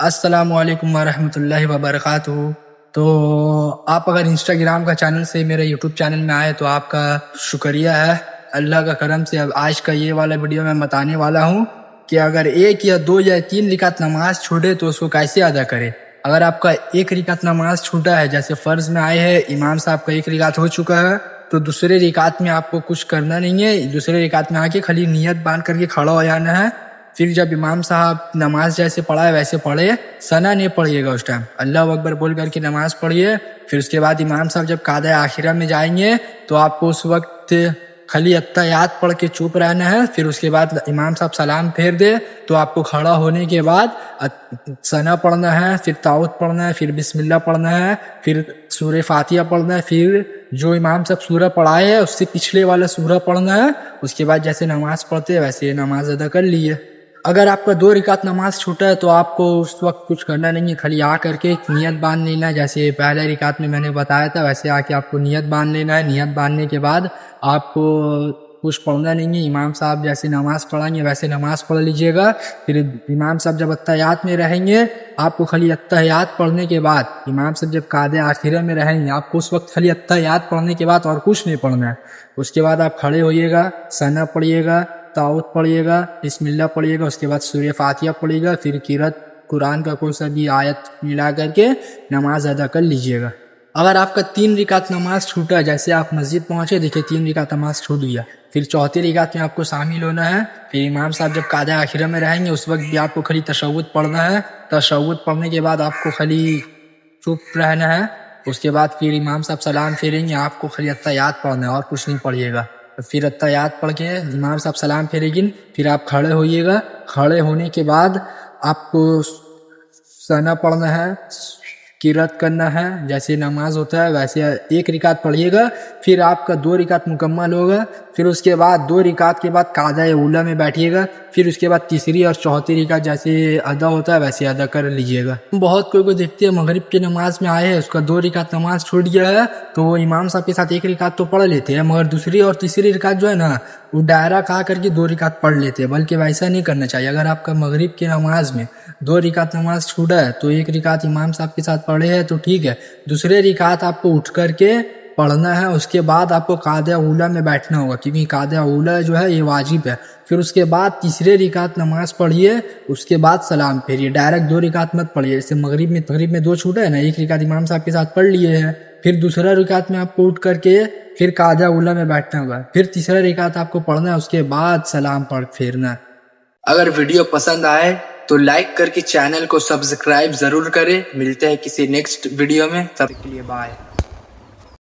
अस्सलाम वालेकुम वरहमतुल्लाहि वबरकातुहू। तो आप अगर इंस्टाग्राम का चैनल से मेरे यूट्यूब चैनल में आए तो आपका शुक्रिया है। अल्लाह का करम से अब आज का ये वाला वीडियो मैं बताने वाला हूँ कि अगर एक या दो या तीन रिकात नमाज छूटे तो उसको कैसे अदा करें। अगर आपका एक रिकात नमाज छूटा है, जैसे फ़र्ज़ में आए हैं, इमाम साहब का एक रिकात हो चुका है, तो दूसरे रिकात में आपको कुछ करना नहीं है। दूसरे रिकात में आके खाली नियत बांध करके खड़ा हो जाना है। फिर जब इमाम साहब नमाज जैसे पढ़ा है वैसे पढ़े, सना नहीं पढ़िएगा उस टाइम, अल्लाह अकबर बोल करके नमाज पढ़िए। फिर उसके बाद इमाम साहब जब कादा आखिरा में जाएंगे तो आपको उस वक्त खाली अत्तहियात पढ़ के चुप रहना है। फिर उसके बाद इमाम साहब सलाम फेर दे तो आपको खड़ा होने के बाद सना पढ़ना है, फिर ताउत पढ़ना है, फिर बिस्मिल्लाह पढ़ना है, फिर सूरह फातिहा पढ़ना है, फिर जो इमाम साहब सूरह पढ़ाए है उससे पिछले वाला सूरह पढ़ना है। उसके बाद जैसे नमाज पढ़ते हैं वैसे नमाज अदा कर लिए। अगर आपका दो रिकात नमाज छूटा है तो आपको उस वक्त कुछ करना नहीं है, खाली आ करके नियत बांध लेना है। जैसे पहले रिकात में मैंने बताया था वैसे आके आपको नियत बांध लेना है। नियत बांधने के बाद आपको कुछ पढ़ना नहीं है, इमाम साहब जैसे नमाज पढ़ाएंगे वैसे नमाज पढ़ लीजिएगा। फिर इमाम साहब जब अत्तहियात में रहेंगे आपको खाली अत्तहियात पढ़ने के बाद, इमाम साहब जब कादे आखिरा में रहेंगे आपको उस वक्त खाली अत्तहियात पढ़ने के बाद और कुछ नहीं पढ़ना है। उसके बाद आप खड़े होइएगा, सना पढ़िएगा, ताउत पढ़िएगा, बिस्मिल्लाह पढ़िएगा, उसके बाद सूरह फातिहा पढ़िएगा, फिर किरत कुरान का कोई सा भी आयत मिला करके नमाज अदा कर लीजिएगा। अगर आपका तीन रिकात नमाज छूटा, जैसे आप मस्जिद पहुंचे, देखिए तीन रिकात नमाज छूट गया, फिर चौथी रिकात में आपको शामिल होना है। फिर इमाम साहब जब कादा आखिरा में रहेंगे उस वक्त भी आपको खाली तशव्वुद पढ़ना है। तशव्वुद पढ़ने के बाद आपको खाली चुप रहना है। उसके बाद फिर इमाम साहब सलाम फेरेंगे, आपको खाली अत्तहियात पढ़ना है और कुछ नहीं पढ़िएगा। फिर अत्तहियात पढ़ के इमाम साहब सलाम फेरेंगे, फिर आप खड़े होइएगा। खड़े होने के बाद आपको सना पढ़ना है, किरत करना है, जैसे नमाज होता है वैसे एक रिकात पढ़िएगा। फिर आपका दो रिकात मुकम्मल होगा। फिर उसके बाद दो रिकात के बाद कादा उला में बैठिएगा। फिर उसके बाद तीसरी और चौथी रिकात जैसे अदा होता है वैसे अदा कर लीजिएगा। बहुत कोई को देखते हैं मगरिब की नमाज में आए हैं, उसका दो रिकात नमाज छूट गया है तो वो इमाम साहब के साथ एक रिकात तो पढ़ लेते हैं, मगर दूसरी और तीसरी रिकात जो है ना वो दायरा खा करके दो रिकात पढ़ लेते हैं। बल्कि वैसा नहीं करना चाहिए। अगर आपका मगरिब की नमाज में दो रिकात नमाज छूटा है तो एक रिकात इमाम साहब के साथ पढ़े हैं तो ठीक है, दूसरे रिकात आपको उठ करके पढ़ना है। उसके बाद आपको कादा उला में बैठना होगा, क्योंकि कादा उला जो है ये वाजिब है। फिर उसके बाद तीसरे रिकात नमाज पढ़िए, उसके बाद सलाम फेरिए। डायरेक्ट दो रिकात मत पढ़िए। जैसे मगरिब में दो छूटा है ना, एक रिकात इमाम साहब के साथ पढ़ लिए हैं, फिर दूसरा रिकात में आपको उठ करके फिर कादा उला में बैठना होगा, फिर तीसरा रिकात आपको पढ़ना है, उसके बाद सलाम पढ़ फेरना। अगर वीडियो पसंद आए तो लाइक करके चैनल को सब्सक्राइब जरूर करें। मिलते हैं किसी नेक्स्ट वीडियो में, तब तक के लिए बाय।